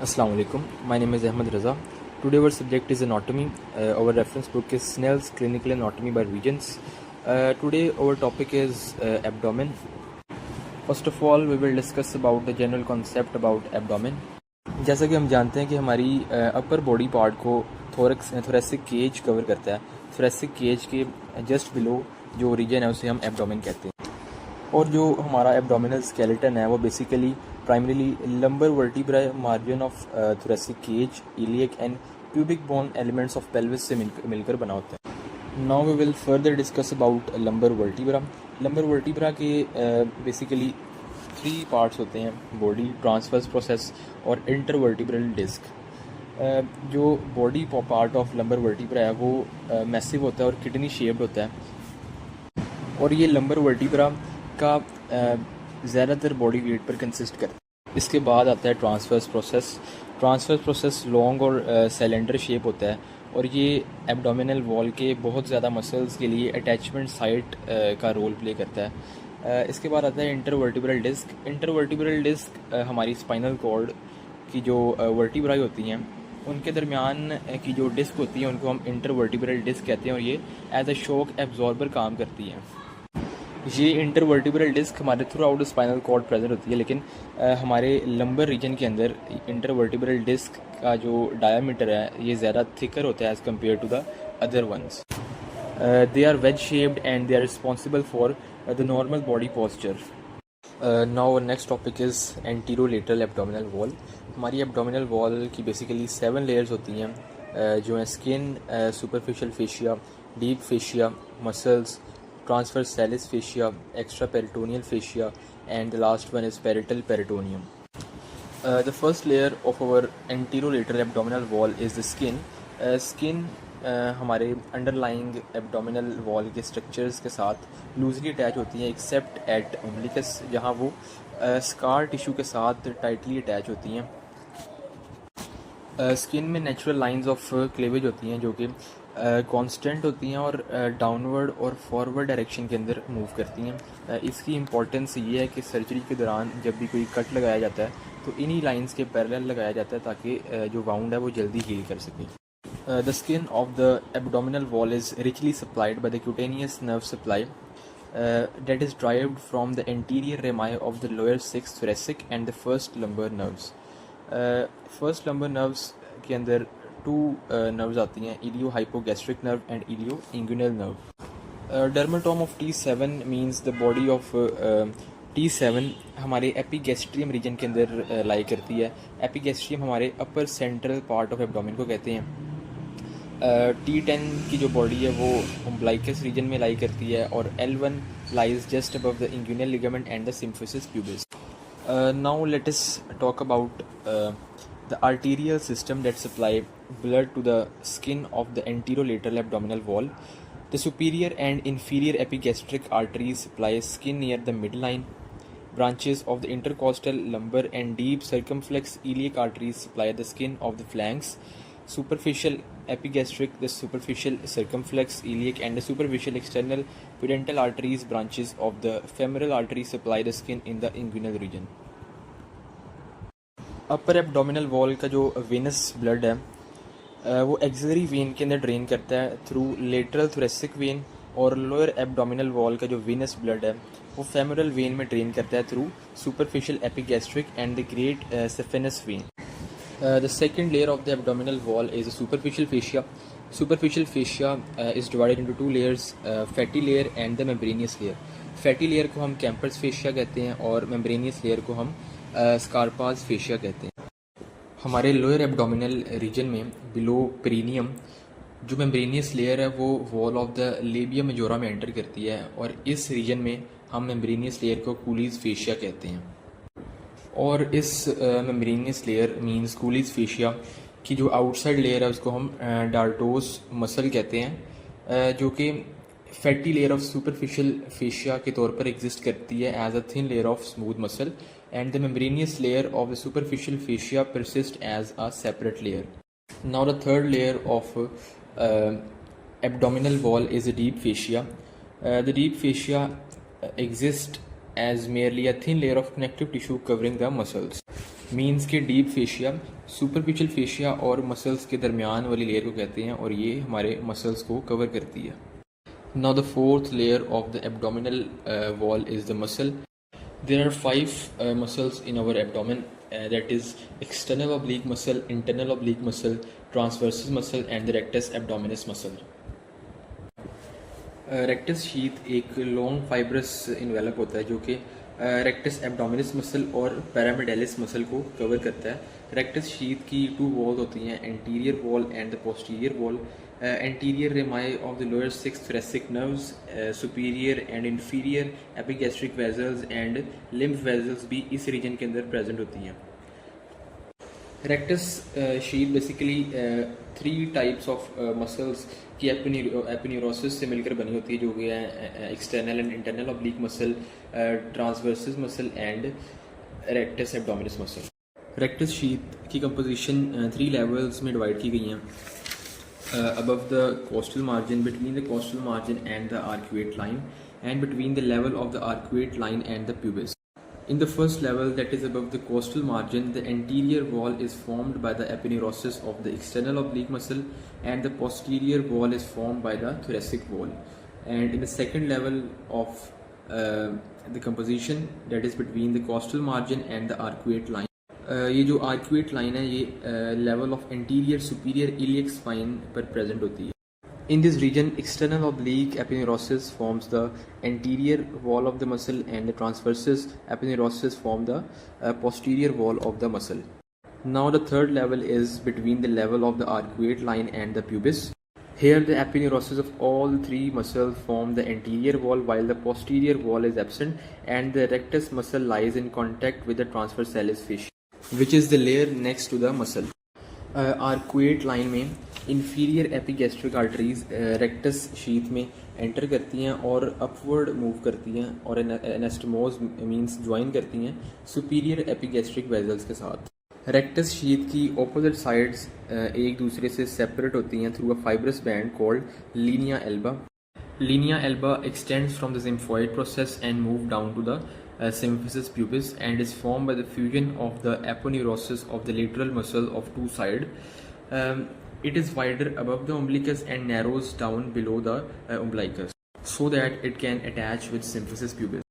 Assalamu alaikum. My name is Ahmed Raza. Today our subject is anatomy. Our reference book is Snell's Clinical Anatomy by Regents. Today our topic is abdomen. First of all, we will discuss about the general concept about abdomen. जैसा कि हम जानते हैं कि हमारी upper body part को thoracic cage cover करता है. थोरेसिक केज के जस्ट बिलो जो रीजन है उसे हम एब्डोमेन कहते हैं. और जो हमारा एब्डोमिनल स्केलेटन है वो basically primarily lumbar vertebra, margin of thoracic cage, iliac and pubic bone elements of pelvis से मिलकर बना होता है. Now we will further discuss about lumbar vertebra. Lumbar vertebra के बेसिकली 3 पार्ट्स होते हैं: बॉडी, ट्रांसवर्स प्रोसेस और इंटरवर्टिब्रल डिस्क. जो body part of lumbar vertebra है वो मैसिव होता है और किडनी शेप्ड होता है. और ये लंबर वर्टिब्रा का ज़्यादातर बॉडी वेट पर कंसिस्ट करता है. इसके बाद आता है transverse process. Transverse process long और सिलेंडर शेप होता है और ये एब्डोमिनल वॉल के बहुत ज़्यादा मसल्स के लिए अटैचमेंट साइट का रोल प्ले करता है. इसके बाद आता है इंटरवर्टिब्रल डिस्क. इंटरवर्टिब्रल डिस्क हमारी स्पाइनल कॉर्ड की जो वर्टिब्राई होती हैं उनके दरमियान की जो डिस्क होती है उनको हम इंटरवर्टिब्रल डिस्क कहते हैं और ये एज अ शॉक एब्जॉर्बर काम करती हैं. ये इंटरवर्टिब्रल डिस्क हमारे throughout spinal cord present होती है, लेकिन हमारे लंबर रीजन के अंदर इंटरवर्टिब्रल डिस्क का जो डायामीटर है ये ज़्यादा थिकर होता है as compare to the other ones. They are wedge shaped and they are responsible for the normal body posture. Now next topic is anterolateral abdominal wall. हमारी एब्डोमिनल वॉल की basically 7 layers होती हैं जो हैं skin, superficial fascia, deep fascia, muscles, transversalis fascia, extraperitoneal fascia, and the last one is parietal peritoneum. The first layer of our anterolateral abdominal wall is the skin. Skin हमारे underlying abdominal wall के structures के साथ loosely attach होती हैं accept eight उम्बिलिकस, जहाँ वो scar tissue के साथ टाइटली अटैच होती हैं. स्किन में नेचुरल लाइंस ऑफ क्लेवेज होती हैं जो कि कांस्टेंट होती हैं और डाउनवर्ड और फॉरवर्ड डायरेक्शन के अंदर मूव करती हैं. इसकी इम्पोर्टेंस ये है कि सर्जरी के दौरान जब भी कोई कट लगाया जाता है तो इन्हीं लाइंस के पैरेलल लगाया जाता है ताकि जो वाउंड है वो जल्दी हील कर सके. The skin of the abdominal wall is richly supplied by the cutaneous nerve supply that is derived from the anterior rami of the lower 6 thoracic and the first lumbar nerves. First lumbar nerves के अंदर 2 nerves आती हैं: iliohypogastric nerve and ilioinguinal nerve. Dermatome of T7 means the body of T7 हमारे epigastrium region के अंदर लाई करती है. Epigastrium हमारे अपर सेंट्रल पार्ट ऑफ एब्डोमेन को कहते हैं. T10 की जो बॉडी है वो उम्बिलिकस रीजन में लाई करती है और L1 lies just above the inguinal ligament and the symphysis pubis. Now let us talk about the arterial system that supply blood to the skin of the anterolateral abdominal wall. The superior and inferior epigastric arteries supply skin near the midline. Branches of the intercostal, lumbar and deep circumflex iliac arteries supply the skin of the flanks. Superficial epigastric, the superficial circumflex iliac and the superficial external pudendal arteries branches of the femoral artery supply the skin in the inguinal region. Upper abdominal wall का जो venous blood है वो axillary vein के अंदर drain करता है through lateral thoracic when, और lower abdominal wall का जो वेनस ब्लड है वो फेमोरल वेन में ड्रेन करता है through superficial epigastric and the great saphenous when. The second layer of the abdominal wall is the superficial fascia. Superficial fascia is divided into 2 layers, fatty layer and the membranous layer. Fatty layer को हम Camper's fascia कहते हैं और membranous layer को हम Scarpa's fascia कहते हैं. हमारे लोअर एब्डोमिनल रीजन में बिलो पेरिनियम जो membranous layer है वो wall of the labia majora में एंटर करती है और इस रीजन में हम membranous layer को कूलीज fascia कहते हैं. और इस membranosus layer means Coolidge fascia की जो आउटसाइड लेयर है उसको हम डार्टोस मसल कहते हैं, जो कि fatty layer of superficial fascia के तौर पर एग्जिस्ट करती है as a thin layer of smooth muscle, and the membranous layer of the superficial fascia persist as a separate layer. Now the third layer of abdominal wall is the deep fascia. The deep fascia exist as merely a thin layer of connective tissue covering the muscles. Means के deep fascia, superficial fascia और muscles के दरमियान वाली layer को कहते हैं और ये हमारे मसल्स को कवर करती है. Now the fourth layer of the abdominal wall is the muscle. There are five muscles in our abdomen, that is external oblique muscle, internal oblique muscle, transversus muscle and the rectus abdominis muscle. Rectus sheath एक long fibrous envelope होता है जो कि rectus abdominis muscle और पैरामेडालिस muscle को cover करता है. Rectus sheath की टू वॉल होती हैं, anterior wall and the posterior wall. Anterior रेमाई of the lower 6 thoracic nerves, superior and inferior epigastric vessels and lymph vessels भी इस रीजन के अंदर प्रेजेंट होती हैं. Rectus sheath basically 3 types of muscles की एपिन्यूरोसिस से मिलकर बनी होती है जो कि है external and internal oblique muscle, transversus muscle and rectus abdominis muscle. Rectus sheath की कंपोजिशन 3 लेवल्स में डिवाइड की गई हैं. Above the costal margin, between the costal margin and the arcuate line, and between the level of the arcuate line and the pubis. In the first level, that is above the costal margin, the anterior wall is formed by the aponeurosis of the external oblique muscle, and the posterior wall is formed by the thoracic wall. And in the second level of the composition, that is between the costal margin and the arcuate line. ये जो arcuate line है ये level of anterior superior iliac spine पर present होती है. In this region external oblique aponeurosis forms the anterior wall of the muscle and the transversus aponeurosis form the posterior wall of the muscle. Now the third level is between the level of the arcuate line and the pubis. Here the aponeurosis of all 3 muscles form the anterior wall while the posterior wall is absent and the rectus muscle lies in contact with the transversalis fascia which is the layer next to the muscle. Arcuate line में inferior epigastric arteries rectus sheath में enter करती हैं और upward move करती हैं और anastomoses means join करती हैं सुपीरियर एपिगैस्ट्रिक वेजल्स के साथ. रेक्टस शीथ की ऑपोजिट साइड्स एक दूसरे से सेपरेट होती हैं through a fibrous band called linea alba. Linea alba extends from the symphoid process and move down to the symphysis pubis and is formed by the fusion of the aponeurosis of the lateral muscle of 2 sides. It is wider above the umbilicus and narrows down below the umbilicus so that it can attach with symphysis pubis.